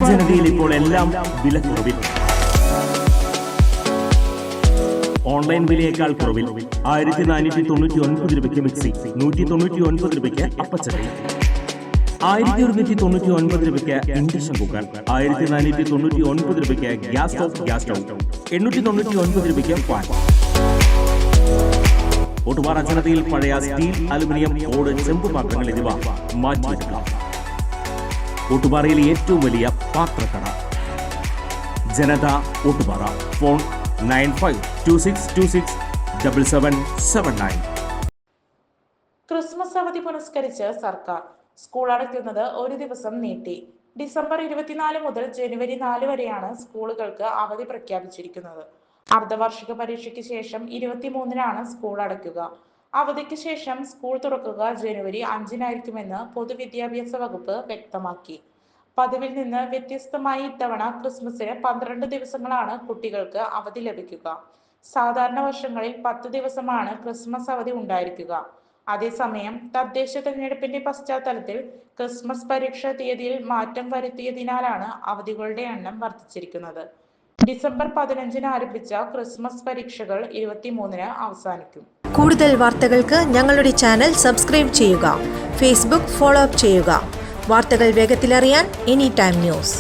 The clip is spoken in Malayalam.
ജനതയിൽ ഇപ്പോൾ എല്ലാം വിലക്കുറവിൽ. ഓൺലൈൻ വിലയേക്കാൾ കുറവിൽ 1499 രൂപയ്ക്ക് മിക്സി, 199 രൂപയ്ക്ക് അപ്പച്ചട്ടി, 1199 രൂപയ്ക്ക് ഇൻഡക്ഷൻ കുക്കർ, 1499 രൂപയ്ക്ക് ഗ്യാസ് സ്റ്റൗ, 899 രൂപയ്ക്ക് ഫാൻ. ഒട്ടുപാറ ജനതയിൽ പഴയ സ്റ്റീൽ, അലുമിനിയം, ഓട്, ചെമ്പ് പാത്രങ്ങൾ എന്നിവ മാറ്റിയെടുക്കാം. ഒട്ടുപാറയിലെ ഏറ്റവും വലിയ പാത്രക്കട ജനത ഒട്ടുപാറ. ഫോൺ 9526267779. ക്രിസ്മസ് അവധി പുരസ്കരിച്ച് സർക്കാർ. സ്കൂൾ അടയ്ക്കുന്നത് ഒരു ദിവസം നീട്ടി. ഡിസംബർ 24 മുതൽ ജനുവരി 4 വരെയാണ് സ്കൂളുകൾക്ക് അവധി പ്രഖ്യാപിച്ചിരിക്കുന്നത്. അർദ്ധവാർഷിക പരീക്ഷയ്ക്ക് ശേഷം 23-നാണ് സ്കൂൾ അടയ്ക്കുക. അവധിക്ക് ശേഷം സ്കൂൾ തുറക്കുക ജനുവരി 5-നായിരിക്കുമെന്ന് പൊതുവിദ്യാഭ്യാസ വകുപ്പ് വ്യക്തമാക്കി. പതിവിൽ നിന്ന് വ്യത്യസ്തമായി ഇത്തവണ ക്രിസ്മസിന് 12 ദിവസങ്ങളാണ് കുട്ടികൾക്ക് അവധി ലഭിക്കുക. സാധാരണ വർഷങ്ങളിൽ 10 ദിവസമാണ് ക്രിസ്മസ് അവധി ഉണ്ടായിരിക്കുക. അതേസമയം തദ്ദേശ തെരഞ്ഞെടുപ്പിന്റെ പശ്ചാത്തലത്തിൽ ക്രിസ്മസ് പരീക്ഷാ തീയതിയിൽ മാറ്റം വരുത്തിയതിനാലാണ് അവധികളുടെ എണ്ണം വർദ്ധിച്ചിരിക്കുന്നത്. ഡിസംബർ 15-ന് ആരംഭിച്ച ക്രിസ്മസ് പരീക്ഷകൾ 23-ന് അവസാനിക്കും. കൂടുതൽ വാർത്തകൾക്ക് ഞങ്ങളുടെ ചാനൽ സബ്സ്ക്രൈബ് ചെയ്യുക. ഫേസ്ബുക്ക് ഫോളോ അപ്പ് ചെയ്യുക. വാർത്തകൾ വേഗത്തിലറിയാൻ എനി ടൈം ന്യൂസ്.